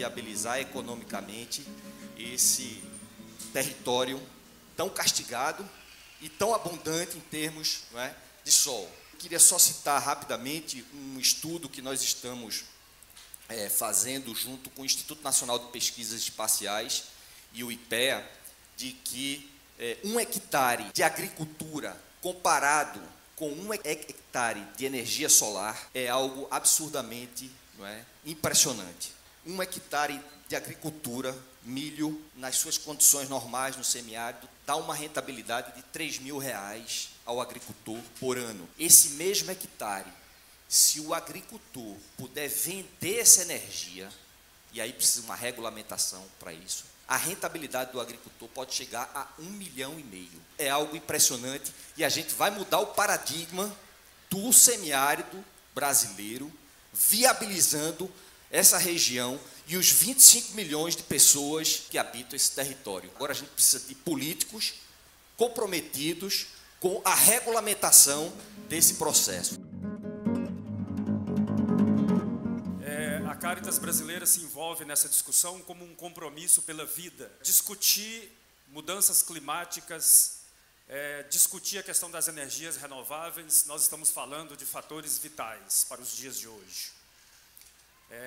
viabilizar economicamente esse território tão castigado e tão abundante em termos, não é, de sol. Queria só citar rapidamente um estudo que nós estamos fazendo junto com o Instituto Nacional de Pesquisas Espaciais e o IPEA, de que 1 hectare de agricultura comparado com 1 hectare de energia solar é algo absurdamente, não é, impressionante. 1 hectare de agricultura, milho, nas suas condições normais no semiárido, dá uma rentabilidade de R$3.000 ao agricultor por ano. Esse mesmo hectare, se o agricultor puder vender essa energia, e aí precisa uma regulamentação para isso, a rentabilidade do agricultor pode chegar a R$1,5 milhão. É algo impressionante e a gente vai mudar o paradigma do semiárido brasileiro, viabilizando essa região e os 25 milhões de pessoas que habitam esse território. Agora a gente precisa de políticos comprometidos com a regulamentação desse processo. A Cáritas brasileira se envolve nessa discussão como um compromisso pela vida. Discutir mudanças climáticas, discutir a questão das energias renováveis, nós estamos falando de fatores vitais para os dias de hoje.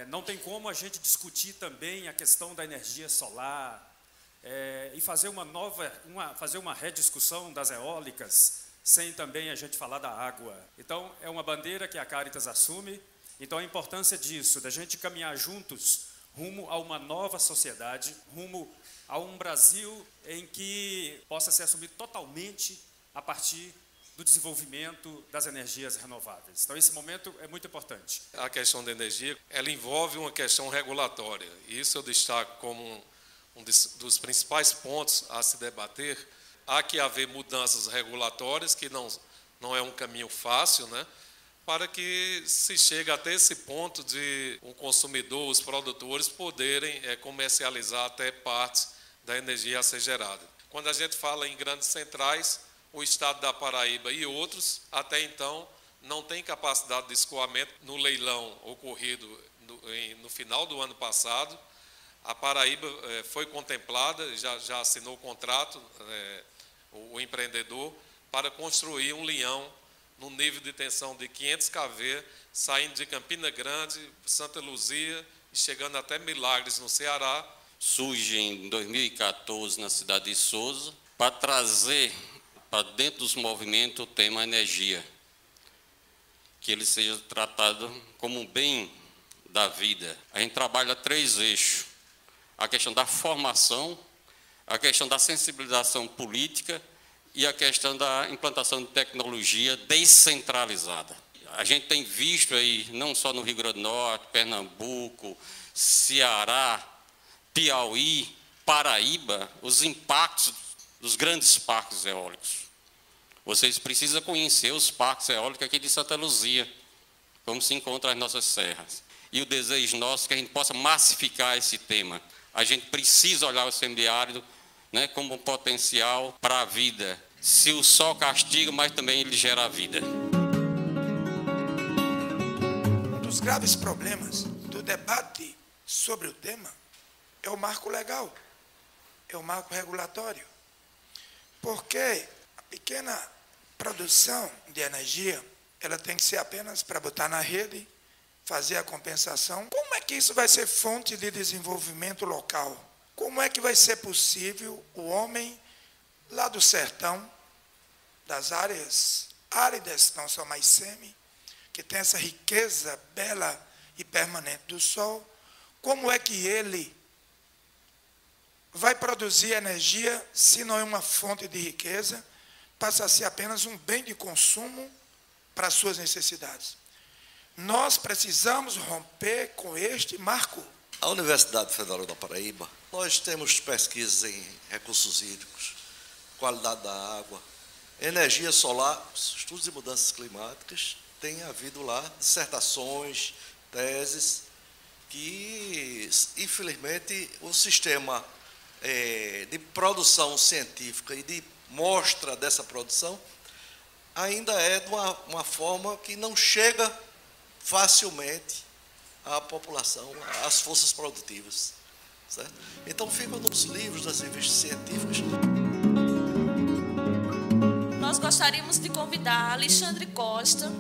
Não tem como a gente discutir também a questão da energia solar e fazer uma rediscussão das eólicas sem também a gente falar da água. Então, é uma bandeira que a Cáritas assume. Então, a importância disso, da gente caminhar juntos rumo a uma nova sociedade, rumo a um Brasil em que possa ser assumido totalmente a partir do desenvolvimento das energias renováveis. Então, esse momento é muito importante. A questão da energia, ela envolve uma questão regulatória. E isso eu destaco como um dos principais pontos a se debater. Há que haver mudanças regulatórias, que não é um caminho fácil, né? Para que se chegue até esse ponto de o consumidor, os produtores, poderem comercializar até partes da energia a ser gerada. Quando a gente fala em grandes centrais, o estado da Paraíba e outros, até então, não tem capacidade de escoamento. No leilão ocorrido no final do ano passado, a Paraíba foi contemplada, já assinou o contrato, o empreendedor, para construir um linhão no nível de tensão de 500 kV, saindo de Campina Grande, Santa Luzia e chegando até Milagres, no Ceará. Surge em 2014 na cidade de Souza, para trazer para dentro dos movimentos o tema energia, que ele seja tratado como um bem da vida. A gente trabalha 3 eixos: a questão da formação, a questão da sensibilização política e a questão da implantação de tecnologia descentralizada. A gente tem visto aí, não só no Rio Grande do Norte, Pernambuco, Ceará, Piauí, Paraíba, os impactos dos grandes parques eólicos. Vocês precisam conhecer os parques eólicos aqui de Santa Luzia, como se encontram as nossas serras. E o desejo nosso é que a gente possa massificar esse tema. A gente precisa olhar o semiárido, né, como um potencial para a vida. Se o sol castiga, mas também ele gera a vida. Um dos graves problemas do debate sobre o tema é o marco legal, é o marco regulatório. Porque a pequena produção de energia, ela tem que ser apenas para botar na rede, fazer a compensação. Como é que isso vai ser fonte de desenvolvimento local? Como é que vai ser possível o homem lá do sertão, das áreas áridas, não só mais semi, que tem essa riqueza bela e permanente do sol, como é que ele vai produzir energia se não é uma fonte de riqueza, passa a ser apenas um bem de consumo para suas necessidades? Nós precisamos romper com este marco. A Universidade Federal da Paraíba, nós temos pesquisas em recursos hídricos, qualidade da água, energia solar, estudos de mudanças climáticas. Tem havido lá dissertações, teses, que, infelizmente, o sistema de produção científica e de mostra dessa produção ainda é de uma forma que não chega facilmente à população, às forças produtivas. Certo? Então ficam nos livros, nas revistas científicas. Nós gostaríamos de convidar Alexandre Costa.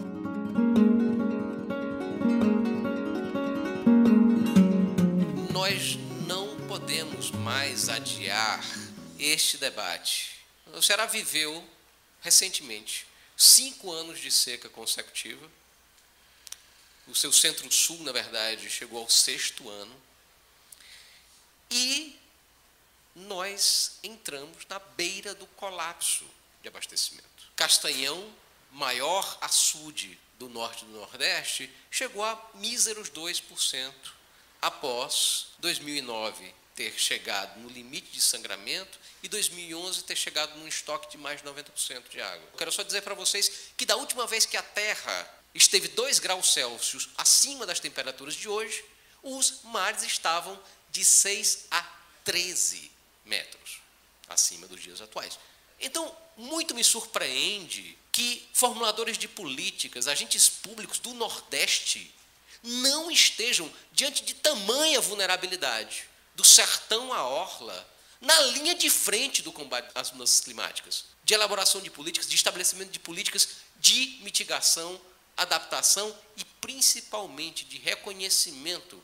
Nós não podemos mais adiar este debate. O Ceará viveu recentemente 5 anos de seca consecutiva. O seu centro-sul, na verdade, chegou ao 6º ano. E nós entramos na beira do colapso de abastecimento. Castanhão, maior açude do norte e do nordeste, chegou a míseros 2%, após 2009 ter chegado no limite de sangramento e 2011 ter chegado num estoque de mais de 90% de água. Eu quero só dizer para vocês que da última vez que a Terra esteve 2 graus Celsius acima das temperaturas de hoje, os mares estavam de 6 a 13 metros acima dos dias atuais. Então, muito me surpreende que formuladores de políticas, agentes públicos do Nordeste, não estejam diante de tamanha vulnerabilidade, do sertão à orla, na linha de frente do combate às mudanças climáticas, de elaboração de políticas, de estabelecimento de políticas de mitigação, adaptação e, principalmente, de reconhecimento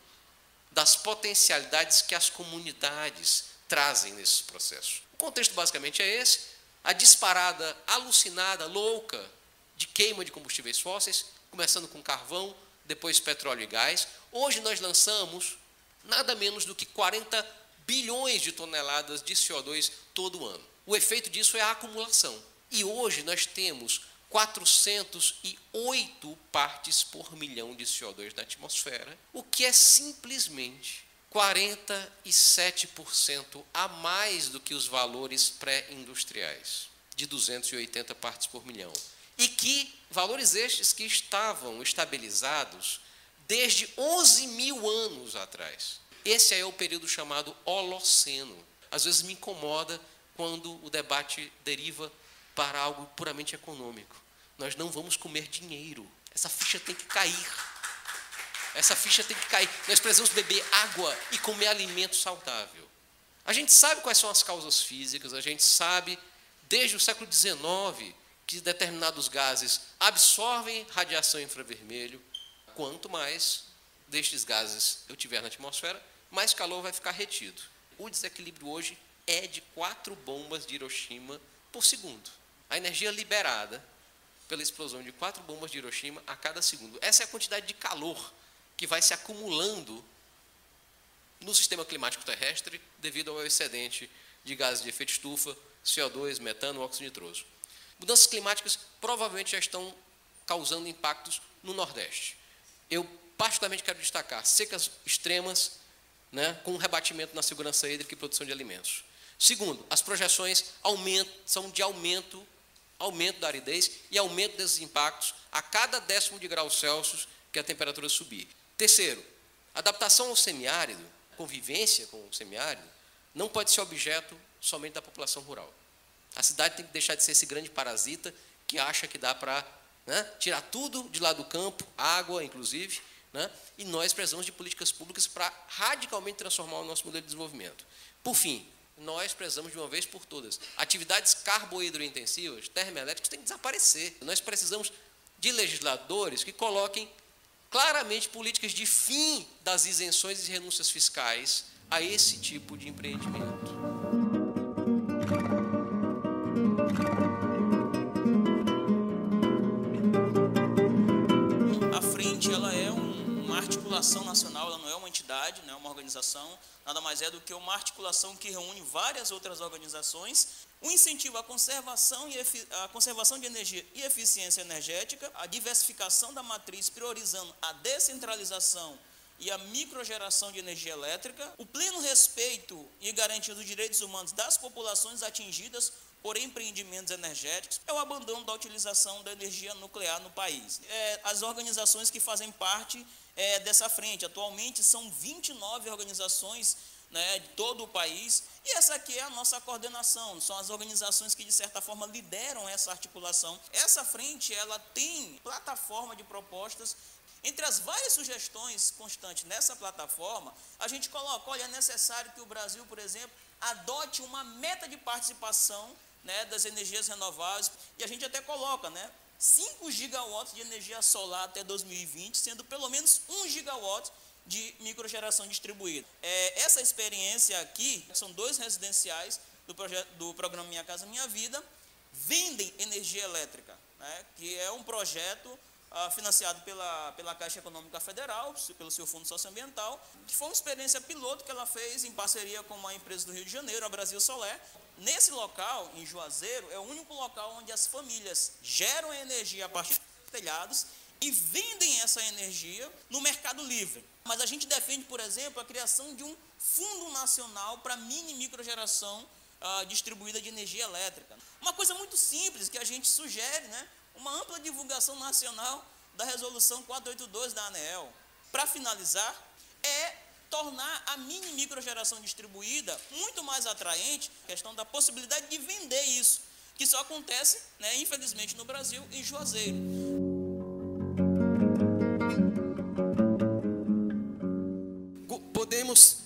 das potencialidades que as comunidades trazem nesses processos. O contexto basicamente é esse: a disparada alucinada, louca, de queima de combustíveis fósseis, começando com carvão, depois petróleo e gás. Hoje nós lançamos nada menos do que 40 bilhões de toneladas de CO2 todo ano. O efeito disso é a acumulação. E hoje nós temos 408 partes por milhão de CO2 na atmosfera, o que é simplesmente 47% a mais do que os valores pré-industriais, de 280 partes por milhão. E que valores estes que estavam estabilizados desde 11 mil anos atrás. Esse é o período chamado Holoceno. Às vezes me incomoda quando o debate deriva para algo puramente econômico. Nós não vamos comer dinheiro. Essa ficha tem que cair. Essa ficha tem que cair. Nós precisamos beber água e comer alimento saudável. A gente sabe quais são as causas físicas, a gente sabe, desde o século XIX, que determinados gases absorvem radiação infravermelho. Quanto mais destes gases eu tiver na atmosfera, mais calor vai ficar retido. O desequilíbrio hoje é de 4 bombas de Hiroshima por segundo. A energia liberada pela explosão de 4 bombas de Hiroshima a cada segundo. Essa é a quantidade de calor que vai se acumulando no sistema climático terrestre devido ao excedente de gases de efeito estufa, CO2, metano, óxido nitroso. Mudanças climáticas provavelmente já estão causando impactos no Nordeste. Eu particularmente quero destacar secas extremas, com um rebatimento na segurança hídrica e produção de alimentos. Segundo, as projeções são de aumento da aridez e aumento desses impactos a cada 10º de grau Celsius que a temperatura subir. Terceiro, adaptação ao semiárido, convivência com o semiárido, não pode ser objeto somente da população rural. A cidade tem que deixar de ser esse grande parasita que acha que dá para tirar tudo de lá do campo, água inclusive, e nós precisamos de políticas públicas para radicalmente transformar o nosso modelo de desenvolvimento. Por fim, nós precisamos de uma vez por todas, atividades carbohidrointensivas, termoelétricas, têm que desaparecer. Nós precisamos de legisladores que coloquem claramente políticas de fim das isenções e renúncias fiscais a esse tipo de empreendimento. A frente, ela é uma articulação nacional, ela não é uma entidade, não é uma organização, nada mais é do que uma articulação que reúne várias outras organizações, um incentivo à conservação de energia e eficiência energética, a diversificação da matriz, priorizando a descentralização e a microgeração de energia elétrica, o pleno respeito e garantia dos direitos humanos das populações atingidas por empreendimentos energéticos, é o abandono da utilização da energia nuclear no país. As organizações que fazem parte dessa frente, atualmente são 29 organizações, de todo o país, e essa aqui é a nossa coordenação, são as organizações que de certa forma lideram essa articulação. Essa frente, ela tem plataforma de propostas Entre as várias sugestões constantes nessa plataforma, a gente coloca, olha, é necessário que o Brasil, por exemplo, adote uma meta de participação, né, das energias renováveis, e a gente até coloca, né, 5 gigawatts de energia solar até 2020, sendo pelo menos 1 gigawatt de microgeração distribuída. Essa experiência aqui, são 2 residenciais do programa Minha Casa Minha Vida, vendem energia elétrica, né, que é um projeto financiado pela Caixa Econômica Federal, pelo seu Fundo Socioambiental, que foi uma experiência piloto que ela fez em parceria com uma empresa do Rio de Janeiro, a Brasil Solar. Nesse local, em Juazeiro, é o único local onde as famílias geram energia a partir dos telhados e vendem essa energia no mercado livre. Mas a gente defende, por exemplo, a criação de um fundo nacional para mini microgeração distribuída de energia elétrica. Uma coisa muito simples que a gente sugere, né? Uma ampla divulgação nacional da resolução 482 da ANEEL. Para finalizar, é tornar a mini microgeração distribuída muito mais atraente, a questão da possibilidade de vender isso, que só acontece, né, infelizmente, no Brasil, em Juazeiro. Podemos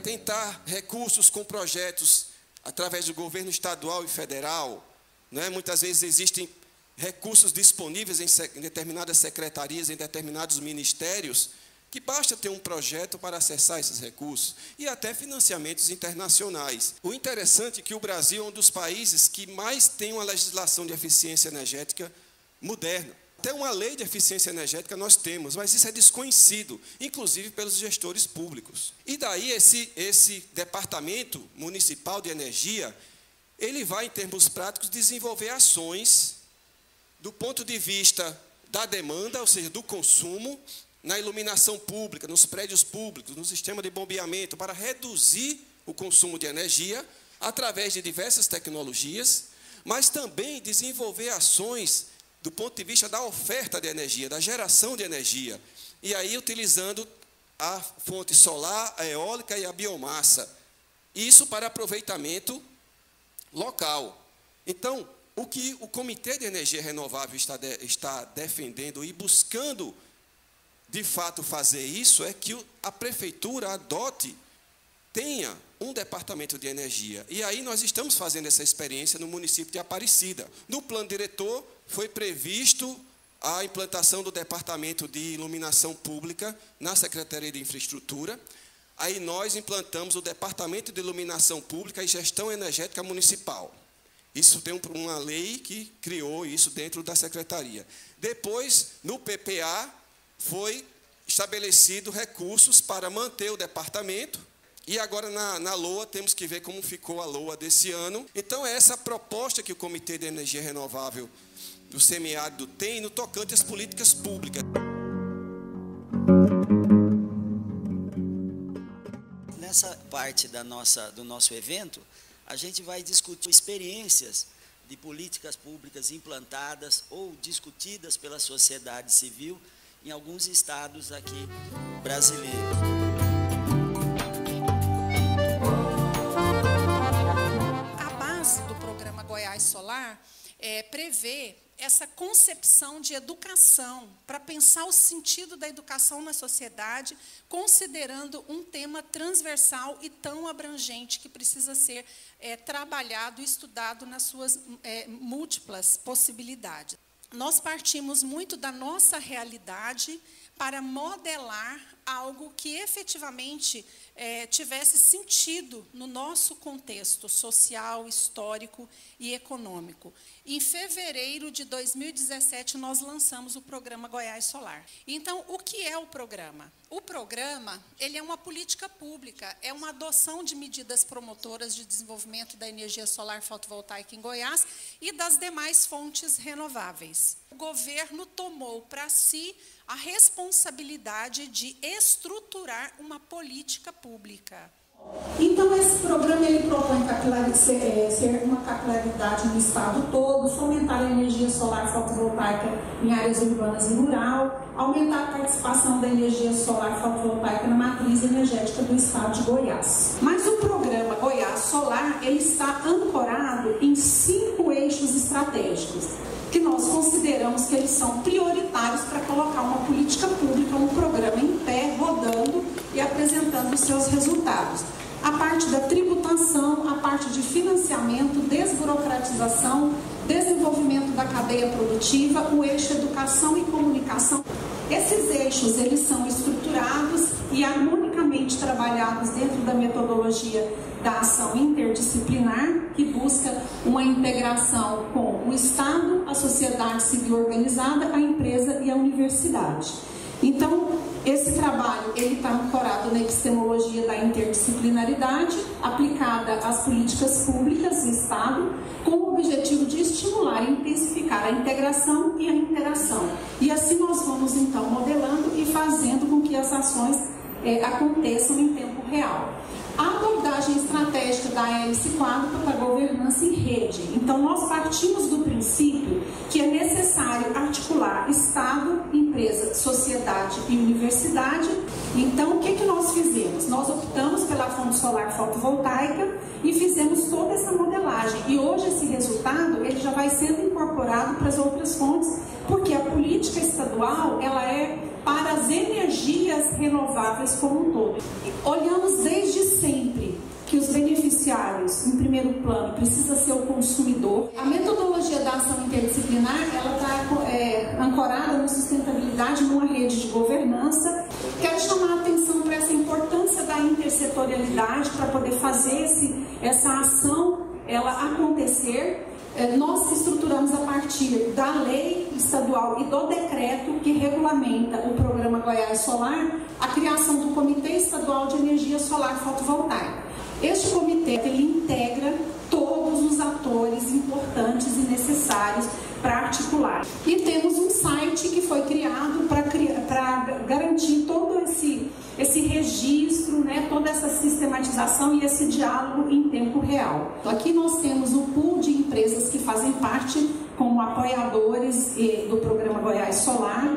tentar recursos com projetos através do governo estadual e federal, né? Muitas vezes existem recursos disponíveis em determinadas secretarias, em determinados ministérios, que basta ter um projeto para acessar esses recursos, e até financiamentos internacionais. O interessante é que o Brasil é um dos países que mais tem uma legislação de eficiência energética moderna. Até uma lei de eficiência energética nós temos, mas isso é desconhecido, inclusive pelos gestores públicos. E daí esse departamento municipal de energia, ele vai, em termos práticos, desenvolver ações do ponto de vista da demanda, ou seja, do consumo, na iluminação pública, nos prédios públicos, no sistema de bombeamento, para reduzir o consumo de energia através de diversas tecnologias, mas também desenvolver ações do ponto de vista da oferta de energia, da geração de energia, e aí utilizando a fonte solar, a eólica e a biomassa. Isso para aproveitamento local. Então, o que o Comitê de Energia Renovável está defendendo e buscando, de fato, fazer isso, é que a prefeitura adote, tenha um departamento de energia. E aí nós estamos fazendo essa experiência no município de Aparecida. No plano diretor foi previsto a implantação do departamento de iluminação pública na Secretaria de Infraestrutura. Aí nós implantamos o departamento de iluminação pública e gestão energética municipal. Isso tem uma lei que criou isso dentro da secretaria. Depois, no PPA, foi estabelecido recursos para manter o departamento, e agora na LOA temos que ver como ficou a LOA desse ano. Então, é essa proposta que o Comitê de Energia Renovável do Semiárido tem no tocante às políticas públicas. Nessa parte do nosso evento, a gente vai discutir experiências de políticas públicas implantadas ou discutidas pela sociedade civil em alguns estados aqui brasileiros. A base do programa Goiás Solar prevê essa concepção de educação, para pensar o sentido da educação na sociedade, considerando um tema transversal e tão abrangente que precisa ser trabalhado e estudado nas suas múltiplas possibilidades. Nós partimos muito da nossa realidade para modelar algo que efetivamente tivesse sentido no nosso contexto social, histórico e econômico. Em fevereiro de 2017, nós lançamos o programa Goiás Solar. Então, o que é o programa? O programa, ele é uma política pública, é uma adoção de medidas promotoras de desenvolvimento da energia solar fotovoltaica em Goiás e das demais fontes renováveis. O governo tomou para si a responsabilidade de estruturar uma política pública. Então, esse programa ele propõe ser uma capilaridade no estado todo, fomentar a energia solar fotovoltaica em áreas urbanas e rural, aumentar a participação da energia solar fotovoltaica na matriz energética do estado de Goiás. Mas o programa Goiás Solar ele está ancorado em 5 eixos estratégicos, que nós consideramos consideramos que eles são prioritários para colocar uma política pública, um programa em pé, rodando e apresentando os seus resultados. A parte da tributação, a parte de financiamento, desburocratização, desenvolvimento da cadeia produtiva, o eixo educação e comunicação. Esses eixos, eles são estruturados e harmonicamente trabalhados dentro da metodologia da ação interdisciplinar, que busca uma integração com o Estado, a sociedade civil organizada, a empresa e a universidade. Então, esse trabalho está ancorado na epistemologia da interdisciplinaridade, aplicada às políticas públicas do Estado, com o objetivo de estimular e intensificar a integração e a interação. E assim nós vamos, então, modelando e fazendo com que as ações aconteçam em tempo real. A abordagem estratégica da hélice quádrupla para governança em rede. Então, nós partimos do princípio que é necessário articular Estado, empresa, sociedade e universidade. Então, o que nós fizemos? Nós optamos pela fonte solar fotovoltaica e fizemos toda essa modelagem. E hoje esse resultado ele já vai sendo incorporado para as outras fontes, porque a política estadual ela é para as energias renováveis como um todo. Olhamos desde sempre que os beneficiários, em primeiro plano, precisa ser o consumidor. A metodologia da ação interdisciplinar, ela está ancorada na sustentabilidade numa rede de governança. Quero chamar a atenção para essa importância da intersetorialidade para poder fazer essa ação ela acontecer. Nós estruturamos a partir da lei estadual e do decreto que regulamenta o programa Goiás Solar, a criação do Comitê Estadual de Energia Solar Fotovoltaica. Este comitê ele integra todos os atores importantes e necessários para articular. E temos um site que foi criado para garantir todo esse registro, né, toda essa sistematização e esse diálogo em tempo real. Aqui nós temos o pool de empresas que fazem parte como apoiadores do programa Goiás Solar.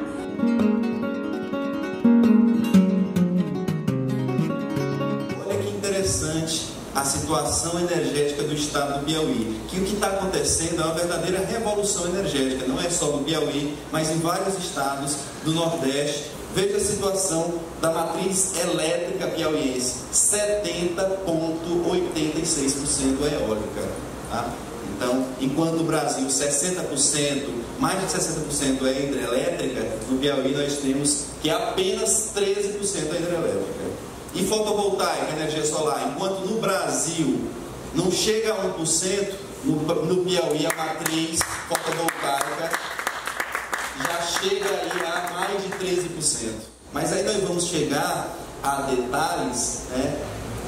Olha que interessante a situação energética do estado do Piauí, que o que está acontecendo é uma verdadeira revolução energética, não é só no Piauí, mas em vários estados do Nordeste. Veja a situação da matriz elétrica piauiense, 70,86% é eólica. Tá? Então, enquanto o Brasil 60%, mais de 60% é hidrelétrica, no Piauí nós temos que apenas 13% é hidrelétrica. E fotovoltaica, energia solar, enquanto no Brasil não chega a 1%, no Piauí a matriz fotovoltaica já chega aí a mais de 13%. Mas aí nós vamos chegar a detalhes, né,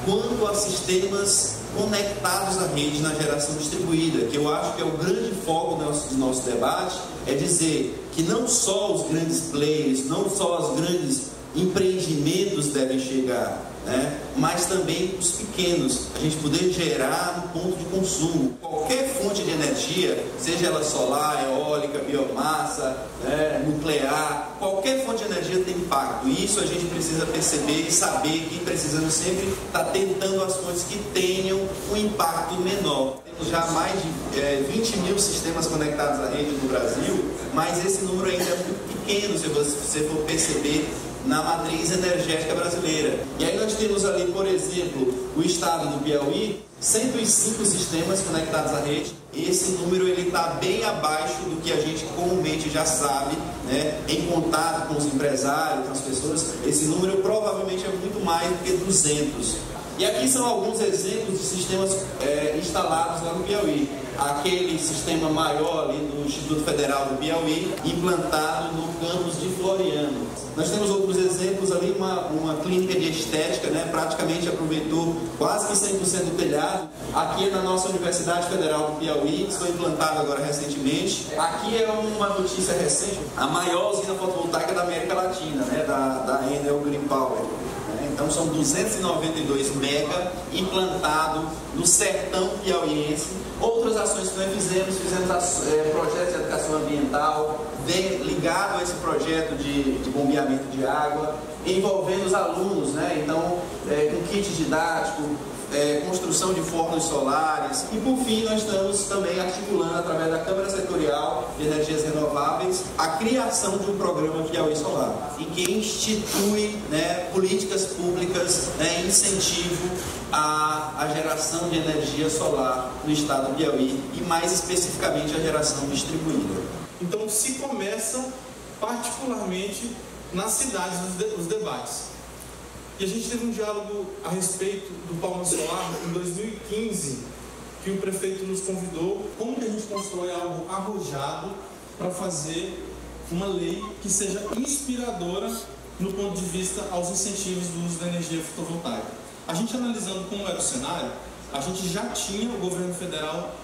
quanto a sistemas conectados à rede na geração distribuída, que eu acho que é o grande foco do nosso debate, é dizer que não só os grandes players, não só os grandes empreendimentos devem chegar, né? Mas também os pequenos, a gente poder gerar no ponto de consumo. Qualquer fonte de energia, seja ela solar, eólica, biomassa, né, nuclear, qualquer fonte de energia tem impacto. E isso a gente precisa perceber e saber que precisamos sempre estar tentando as fontes que tenham um impacto menor. Temos já mais de 20 mil sistemas conectados à rede no Brasil, mas esse número ainda é muito pequeno se você for perceber na matriz energética brasileira. E aí nós temos ali, por exemplo, o estado do Piauí, 105 sistemas conectados à rede. Esse número ele está bem abaixo do que a gente comumente já sabe, né? Em contato com os empresários, com as pessoas, esse número provavelmente é muito mais do que 200. E aqui são alguns exemplos de sistemas instalados lá no Piauí. Aquele sistema maior ali do Instituto Federal do Piauí, implantado no campus de Floriano. Nós temos outros exemplos ali, uma clínica de estética, né, praticamente aproveitou quase que 100% do telhado. Aqui é na nossa Universidade Federal do Piauí, que foi implantado agora recentemente. Aqui é uma notícia recente, a maior usina fotovoltaica da América Latina, né, da Enel Green Power. Então são 292 mega implantado no sertão piauiense. Outras ações que nós fizemos projetos de educação ambiental, ligado a esse projeto de bombeamento de água, envolvendo os alunos, né? Então, com kit didático, construção de fornos solares e, por fim, nós estamos também articulando, através da Câmara Setorial de Energias Renováveis, a criação de um programa Piauí Solar, em que institui, né, políticas públicas, né, incentivo à geração de energia solar no estado do Piauí e, mais especificamente, a geração distribuída. Então, se começa particularmente nas cidades os debates. E a gente teve um diálogo a respeito do Palma Solar em 2015, que o prefeito nos convidou. Como que a gente constrói algo arrojado para fazer uma lei que seja inspiradora no ponto de vista aos incentivos do uso da energia fotovoltaica? A gente analisando como era o cenário, a gente já tinha o governo federal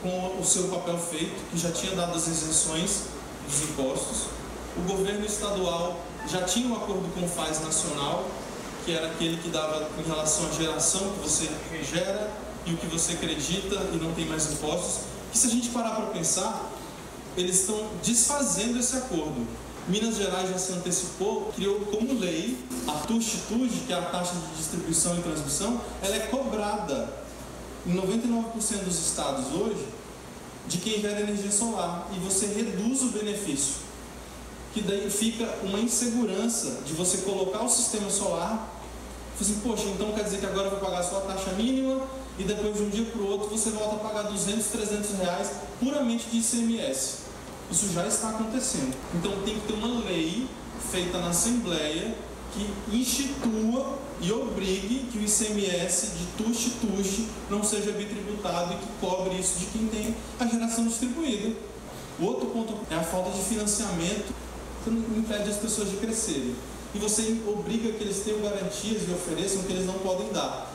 com o seu papel feito, que já tinha dado as isenções dos impostos. O governo estadual já tinha um acordo com o FAS nacional, que era aquele que dava em relação à geração que você gera e o que você acredita e não tem mais impostos, que se a gente parar para pensar, eles estão desfazendo esse acordo. Minas Gerais já se antecipou, criou como lei a TUST, que é a taxa de distribuição e transmissão, ela é cobrada em 99% dos estados hoje de quem gera energia solar, e você reduz o benefício, que daí fica uma insegurança de você colocar o sistema solar, assim, poxa, então quer dizer que agora eu vou pagar só a taxa mínima e depois de um dia para o outro você volta a pagar 200, 300 reais puramente de ICMS. Isso já está acontecendo. Então tem que ter uma lei feita na Assembleia que institua e obrigue que o ICMS de TUST não seja bitributado e que cobre isso de quem tem a geração distribuída. O outro ponto é a falta de financiamento. Você não impede as pessoas de crescerem. E você obriga que eles tenham garantias e ofereçam que eles não podem dar.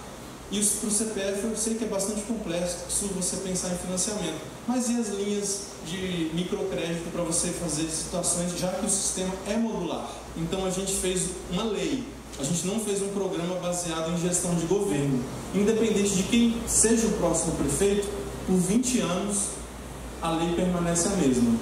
E para o CPF eu sei que é bastante complexo você pensar em financiamento. Mas e as linhas de microcrédito para você fazer situações, já que o sistema é modular? Então a gente fez uma lei. A gente não fez um programa baseado em gestão de governo. Independente de quem seja o próximo prefeito, por 20 anos a lei permanece a mesma.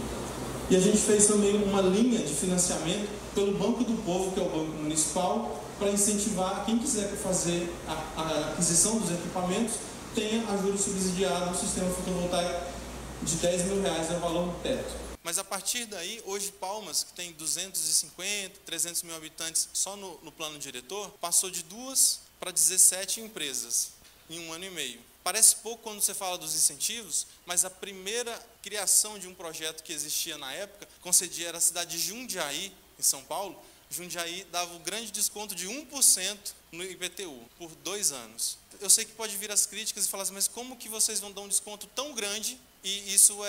E a gente fez também uma linha de financiamento pelo Banco do Povo, que é o Banco Municipal, para incentivar quem quiser fazer a aquisição dos equipamentos, tenha a juros subsidiado no sistema fotovoltaico de R$10.000 é o valor do teto. Mas a partir daí, hoje Palmas, que tem 250, 300 mil habitantes só no plano diretor, passou de 2 para 17 empresas em 1 ano e meio. Parece pouco quando você fala dos incentivos, mas a primeira criação de um projeto que existia na época, concedia, era a cidade de Jundiaí, em São Paulo. Jundiaí dava um grande desconto de 1% no IPTU, por 2 anos. Eu sei que pode vir as críticas e falar assim, mas como que vocês vão dar um desconto tão grande e isso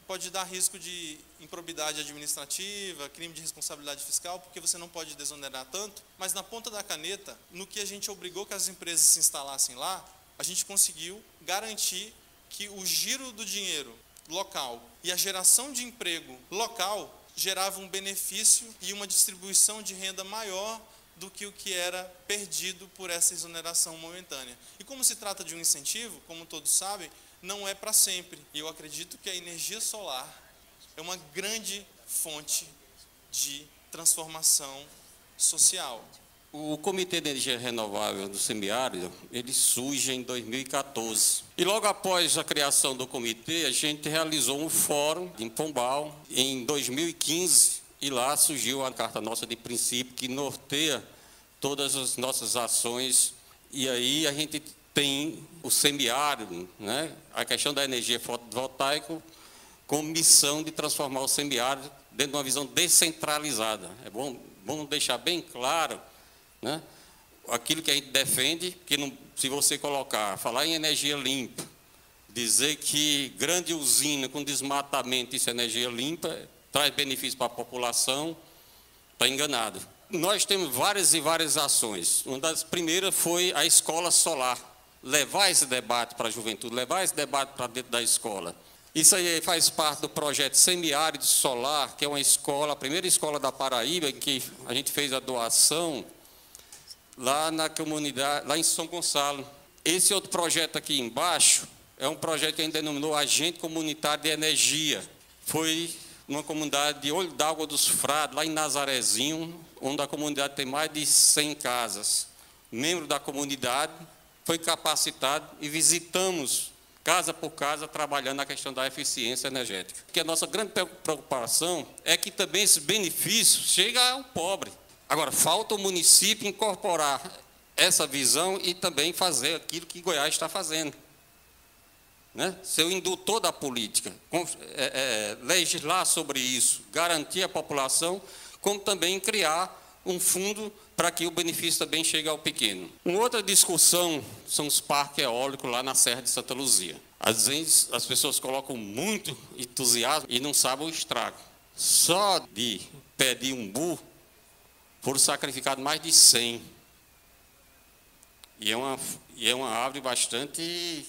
pode dar risco de improbidade administrativa, crime de responsabilidade fiscal, porque você não pode desonerar tanto. Mas na ponta da caneta, no que a gente obrigou que as empresas se instalassem lá, a gente conseguiu garantir que o giro do dinheiro local e a geração de emprego local gerava um benefício e uma distribuição de renda maior do que o que era perdido por essa exoneração momentânea. E como se trata de um incentivo, como todos sabem, não é para sempre. E eu acredito que a energia solar é uma grande fonte de transformação social. O Comitê de Energia Renovável do Semiárido, ele surge em 2014. E logo após a criação do comitê, a gente realizou um fórum em Pombal em 2015, e lá surgiu a carta nossa de princípio que norteia todas as nossas ações. E aí a gente tem o semiárido, né? A questão da energia fotovoltaica com missão de transformar o semiárido dentro de uma visão descentralizada. É bom deixar bem claro, né, aquilo que a gente defende, que não, se você falar em energia limpa, dizer que grande usina com desmatamento, isso é energia limpa, traz benefício para a população, está enganado. Nós temos várias e várias ações. Uma das primeiras foi a escola solar, levar esse debate para a juventude, levar esse debate para dentro da escola. Isso aí faz parte do projeto Semiárido Solar, que é uma escola, a primeira escola da Paraíba, em que a gente fez a doação lá na comunidade, lá em São Gonçalo. Esse outro projeto aqui embaixo é um projeto que a gente denominou Agente Comunitário de Energia. Foi numa comunidade de Olho d'Água dos Frades, lá em Nazarezinho, onde a comunidade tem mais de 100 casas. Membro da comunidade foi capacitado e visitamos casa por casa, trabalhando na questão da eficiência energética. Porque a nossa grande preocupação é que também esse benefício chega ao pobre. Agora, falta o município incorporar essa visão e também fazer aquilo que Goiás está fazendo. Né? Ser o indutor da política, legislar sobre isso, garantir a população, como também criar um fundo para que o benefício também chegue ao pequeno. Uma outra discussão são os parques eólicos lá na Serra de Santa Luzia. Às vezes as pessoas colocam muito entusiasmo e não sabem o estrago. Só de pé de umbu foram sacrificados mais de 100. E é uma árvore bastante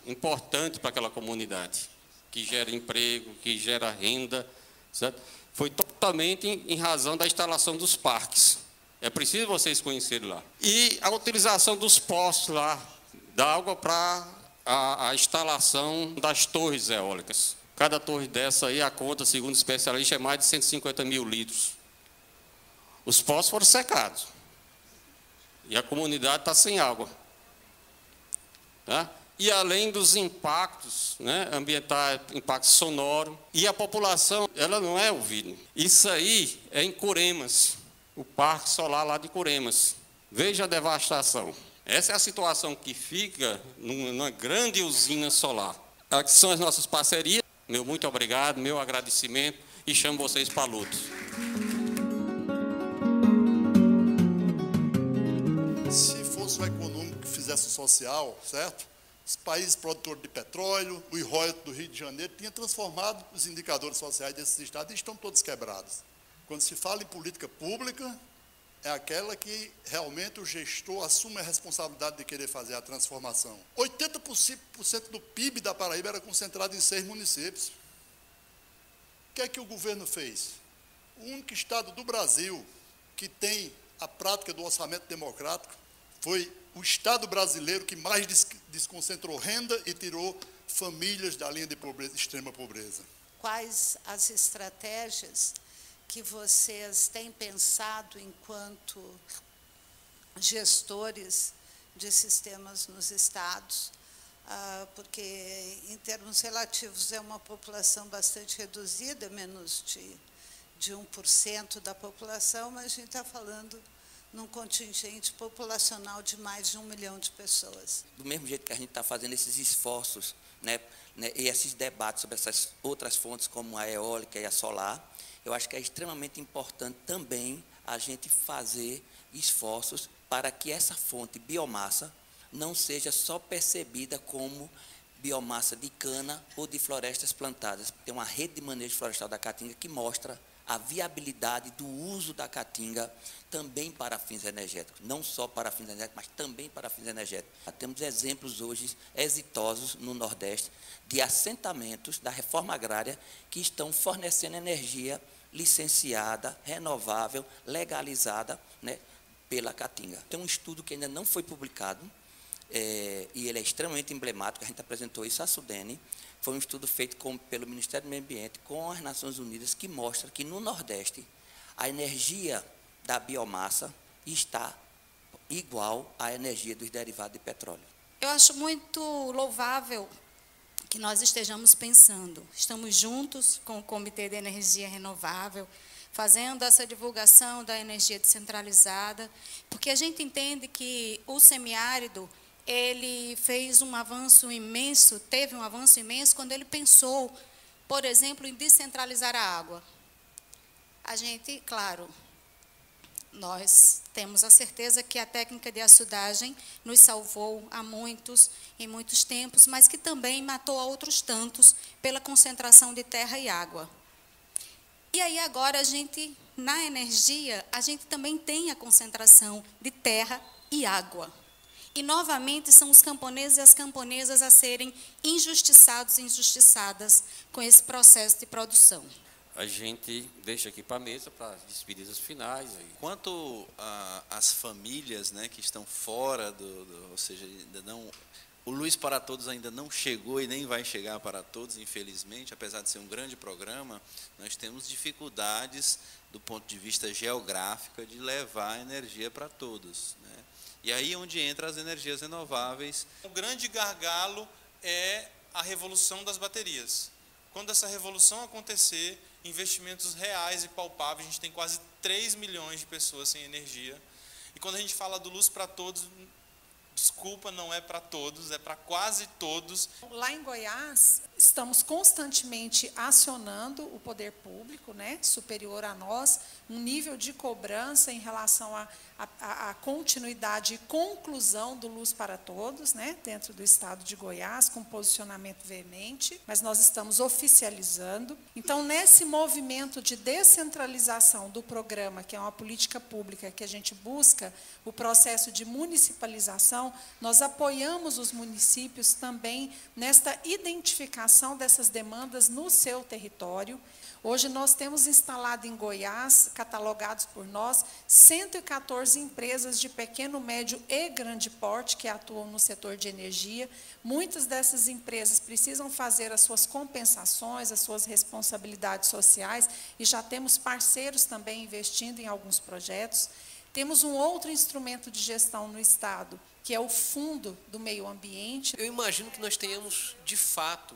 importante para aquela comunidade, que gera emprego, que gera renda, certo? Foi totalmente em razão da instalação dos parques. É preciso vocês conhecerem lá. E a utilização dos postos lá, da água para a instalação das torres eólicas. Cada torre dessa aí, a conta, segundo especialistas, é mais de 150 mil litros. Os postos foram secados. E a comunidade está sem água. Tá? E além dos impactos, né, ambientais, impacto sonoro, e a população, ela não é ouvida. Isso aí é em Curemas, o Parque Solar lá de Curemas. Veja a devastação. Essa é a situação que fica numa grande usina solar. Aqui são as nossas parcerias. Meu muito obrigado, meu agradecimento, e chamo vocês para a luta. Se fosse o econômico que fizesse o social, certo? Os países produtores de petróleo, o royalties do Rio de Janeiro, tinha transformado os indicadores sociais desses estados e estão todos quebrados. Quando se fala em política pública, é aquela que realmente o gestor assume a responsabilidade de querer fazer a transformação. 80% do PIB da Paraíba era concentrado em 6 municípios. O que é que o governo fez? O único estado do Brasil que tem a prática do orçamento democrático foi o Estado brasileiro que mais desconcentrou renda e tirou famílias da linha de pobreza, extrema pobreza. Quais as estratégias que vocês têm pensado enquanto gestores de sistemas nos estados? Porque, em termos relativos, é uma população bastante reduzida, menos de 1% da população, mas a gente está falando num contingente populacional de mais de 1 milhão de pessoas. Do mesmo jeito que a gente está fazendo esses esforços, né, e esses debates sobre essas outras fontes, como a eólica e a solar, eu acho que é extremamente importante também a gente fazer esforços para que essa fonte biomassa não seja só percebida como biomassa de cana ou de florestas plantadas. Tem uma rede de manejo florestal da Caatinga que mostra a viabilidade do uso da Caatinga também para fins energéticos, não só para fins energéticos, mas também para fins energéticos. Temos exemplos hoje exitosos no Nordeste de assentamentos da reforma agrária que estão fornecendo energia licenciada, renovável, legalizada, né, pela Caatinga. Tem um estudo que ainda não foi publicado, e ele é extremamente emblemático, a gente apresentou isso à Sudene. Foi um estudo feito pelo Ministério do Meio Ambiente com as Nações Unidas que mostra que no Nordeste a energia da biomassa está igual à energia dos derivados de petróleo. Eu acho muito louvável que nós estejamos pensando. Estamos juntos com o Comitê de Energia Renovável, fazendo essa divulgação da energia descentralizada, porque a gente entende que o semiárido ele fez um avanço imenso, teve um avanço imenso quando ele pensou, por exemplo, em descentralizar a água. A gente, claro, nós temos a certeza que a técnica de açudagem nos salvou em muitos tempos, mas que também matou a outros tantos pela concentração de terra e água. E aí agora a gente, na energia, a gente também tem a concentração de terra e água. E, novamente, são os camponeses e as camponesas a serem injustiçados e injustiçadas com esse processo de produção. A gente deixa aqui para a mesa para as despedidas finais. Quanto às famílias, né, que estão fora ou seja, ainda não, o Luz para Todos ainda não chegou e nem vai chegar para todos, infelizmente, apesar de ser um grande programa, nós temos dificuldades do ponto de vista geográfico de levar energia para todos, né? E aí é onde entra as energias renováveis. O grande gargalo é a revolução das baterias. Quando essa revolução acontecer, investimentos reais e palpáveis, a gente tem quase 3 milhões de pessoas sem energia. E quando a gente fala do Luz para Todos, desculpa, não é para todos, é para quase todos. Lá em Goiás, estamos constantemente acionando o poder público, né, superior a nós, um nível de cobrança em relação à continuidade e conclusão do Luz para Todos, né, dentro do estado de Goiás, com posicionamento veemente, mas nós estamos oficializando. Então, nesse movimento de descentralização do programa, que é uma política pública que a gente busca o processo de municipalização, nós apoiamos os municípios também nesta identificação dessas demandas no seu território. Hoje nós temos instalado em Goiás, catalogados por nós, 114 empresas de pequeno, médio e grande porte que atuam no setor de energia. Muitas dessas empresas precisam fazer as suas compensações, as suas responsabilidades sociais, e já temos parceiros também investindo em alguns projetos. Temos um outro instrumento de gestão no Estado, que é o Fundo do Meio Ambiente. Eu imagino que nós tenhamos, de fato,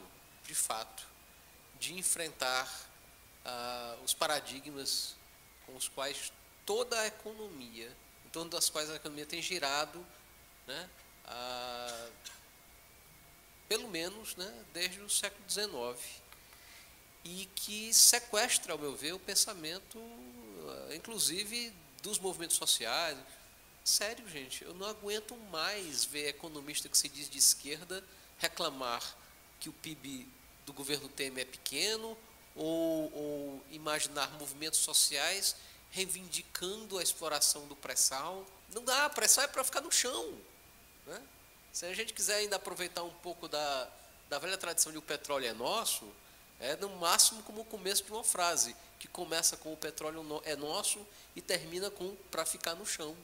de enfrentar os paradigmas com os quais toda a economia, em torno das quais a economia tem girado, né, pelo menos, né, desde o século XIX, e que sequestra, ao meu ver, o pensamento, inclusive, dos movimentos sociais. Sério, gente, eu não aguento mais ver economista que se diz de esquerda reclamar que o PIB do governo Temer é pequeno, ou imaginar movimentos sociais reivindicando a exploração do pré-sal. Não dá, pré-sal é para ficar no chão, né? Se a gente quiser ainda aproveitar um pouco da velha tradição de o petróleo é nosso, é no máximo como o começo de uma frase, que começa com o petróleo é nosso e termina com para ficar no chão.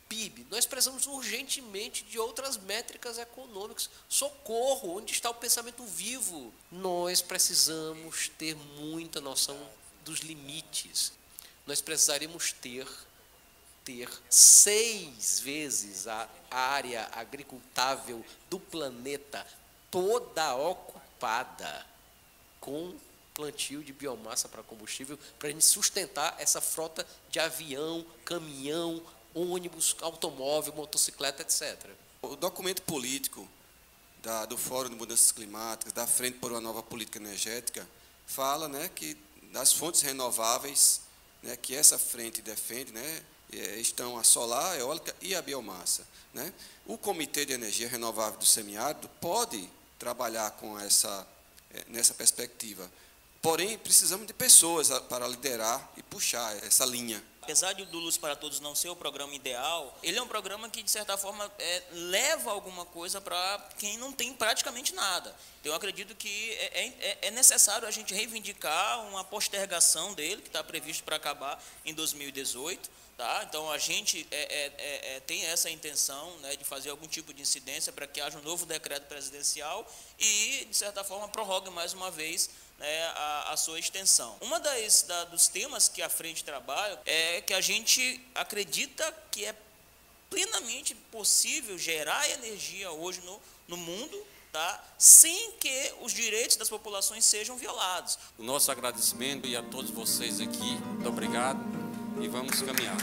PIB, nós precisamos urgentemente de outras métricas econômicas. Socorro, onde está o pensamento vivo? Nós precisamos ter muita noção dos limites. Nós precisaríamos ter 6 vezes a área agricultável do planeta toda ocupada com plantio de biomassa para combustível, para a gente sustentar essa frota de avião, caminhão, ônibus, automóvel, motocicleta, etc. O documento político do Fórum de Mudanças Climáticas, da Frente por uma Nova Política Energética, fala, né, que das fontes renováveis, né, que essa frente defende, né, estão a solar, a eólica e a biomassa, né? O Comitê de Energia Renovável do Semiárido pode trabalhar com nessa perspectiva. Porém, precisamos de pessoas para liderar e puxar essa linha. Apesar do Luz para Todos não ser o programa ideal, ele é um programa que, de certa forma, leva alguma coisa para quem não tem praticamente nada. Então, eu acredito que é necessário a gente reivindicar uma postergação dele, que está previsto para acabar em 2018. Tá? Então, a gente tem essa intenção, né, de fazer algum tipo de incidência para que haja um novo decreto presidencial e, de certa forma, prorrogue mais uma vez, né, a sua extensão. Uma dos temas que a frente trabalha é que a gente acredita que é plenamente possível gerar energia hoje no mundo, tá, sem que os direitos das populações sejam violados. O nosso agradecimento e a todos vocês aqui, muito obrigado e vamos caminhar.